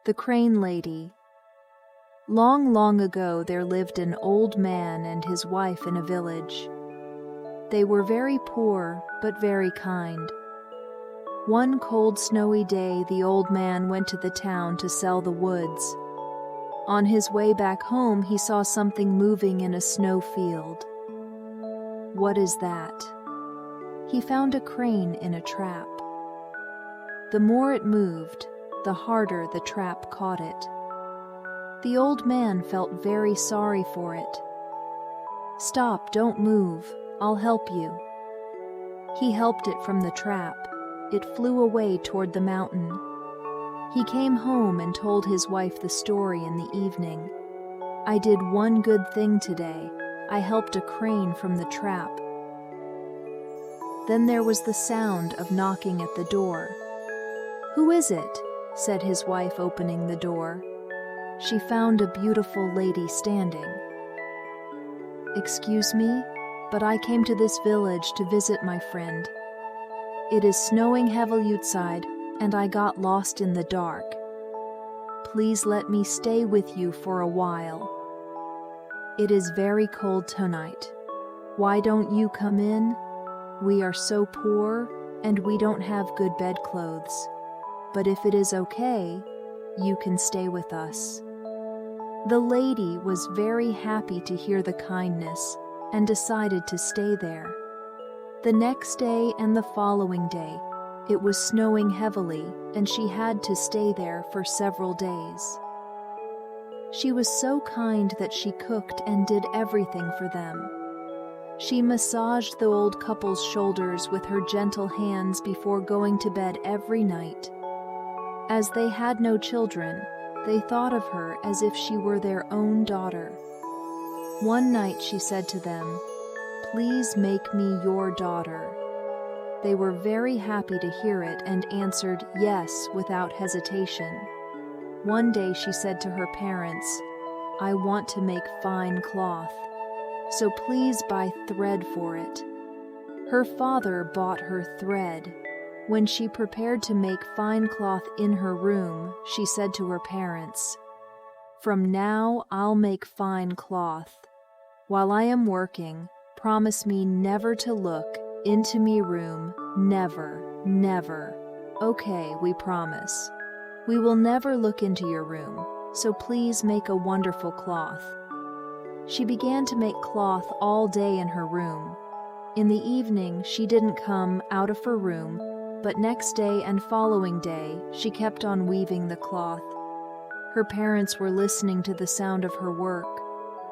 The Crane Lady. Long, long ago there lived an old man and his wife in a village. They were very poor, but very kind. One cold, snowy day, the old man went to the town to sell the woods. On his way back home, he saw something moving in a snowfield. What is that? He found a crane in a trap. The more it moved, the harder the trap caught it. The old man felt very sorry for it. "Stop, don't move, I'll help you." He helped it from the trap. It flew away toward the mountain. He came home and told his wife the story in the evening. "I did one good thing today. I helped a crane from the trap." Then there was the sound of knocking at the door. "Who is it?" said his wife, opening the door. She found a beautiful lady standing. "Excuse me, but I came to this village to visit my friend. It is snowing heavily outside, and I got lost in the dark. Please let me stay with you for a while. It is very cold tonight. Why don't you come in? We are so poor, and we don't have good bedclothes. But if it is okay, you can stay with us." The lady was very happy to hear the kindness and decided to stay there. The next day and the following day, it was snowing heavily, and she had to stay there for several days. She was so kind that she cooked and did everything for them. She massaged the old couple's shoulders with her gentle hands before going to bed every night. As they had no children, they thought of her as if she were their own daughter. One night she said to them, "Please make me your daughter." They were very happy to hear it and answered yes without hesitation. One day she said to her parents, "I want to make fine cloth, so please buy thread for it." Her father bought her thread. When she prepared to make fine cloth in her room, she said to her parents, "From now I'll make fine cloth. While I am working, promise me never to look into me room, never, never." "Okay, we promise. We will never look into your room, so please make a wonderful cloth." She began to make cloth all day in her room. In the evening, she didn't come out of her room, but next day and following day, she kept on weaving the cloth. Her parents were listening to the sound of her work.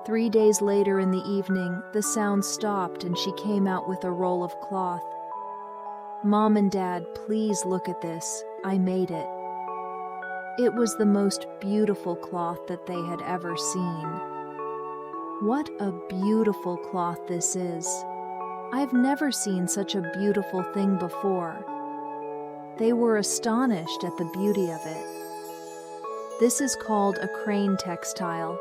3 days later in the evening, the sound stopped and she came out with a roll of cloth. "Mom and Dad, please look at this. I made it." It was the most beautiful cloth that they had ever seen. "What a beautiful cloth this is. I've never seen such a beautiful thing before." They were astonished at the beauty of it. "This is called a crane textile.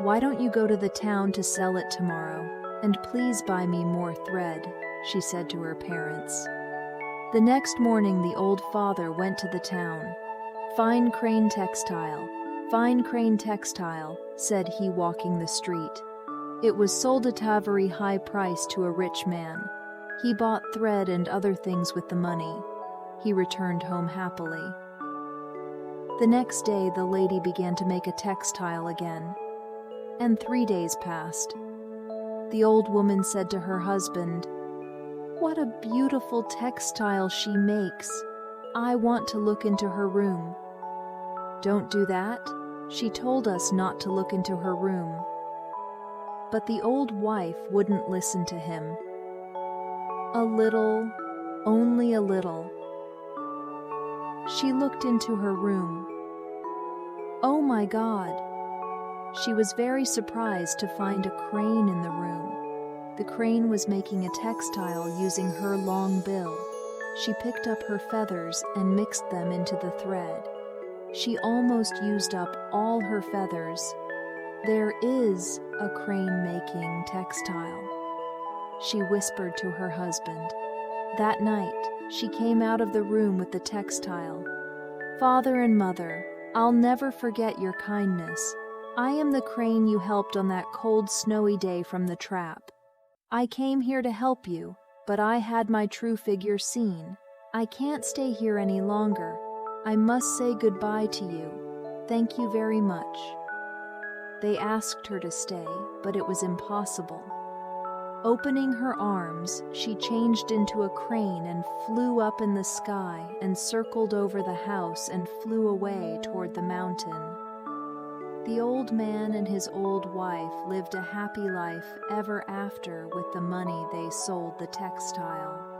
Why don't you go to the town to sell it tomorrow, and please buy me more thread," she said to her parents. The next morning the old father went to the town. "Fine crane textile, fine crane textile," said he, walking the street. It was sold at a very high price to a rich man. He bought thread and other things with the money. He returned home happily. The next day the lady began to make a textile again, and 3 days passed. The old woman said to her husband, "What a beautiful textile she makes. I want to look into her room." "Don't do that. She told us not to look into her room." But the old wife wouldn't listen to him. A little, only a little. She looked into her room. Oh my God! She was very surprised to find a crane in the room. The crane was making a textile using her long bill. She picked up her feathers and mixed them into the thread. She almost used up all her feathers. "There is a crane making textile," she whispered to her husband. That night, she came out of the room with the textile. "Father and Mother, I'll never forget your kindness. I am the crane you helped on that cold, snowy day from the trap. I came here to help you, but I had my true figure seen. I can't stay here any longer. I must say goodbye to you. Thank you very much." They asked her to stay, but it was impossible. Opening her arms, she changed into a crane and flew up in the sky and circled over the house and flew away toward the mountain. The old man and his old wife lived a happy life ever after with the money they sold the textile.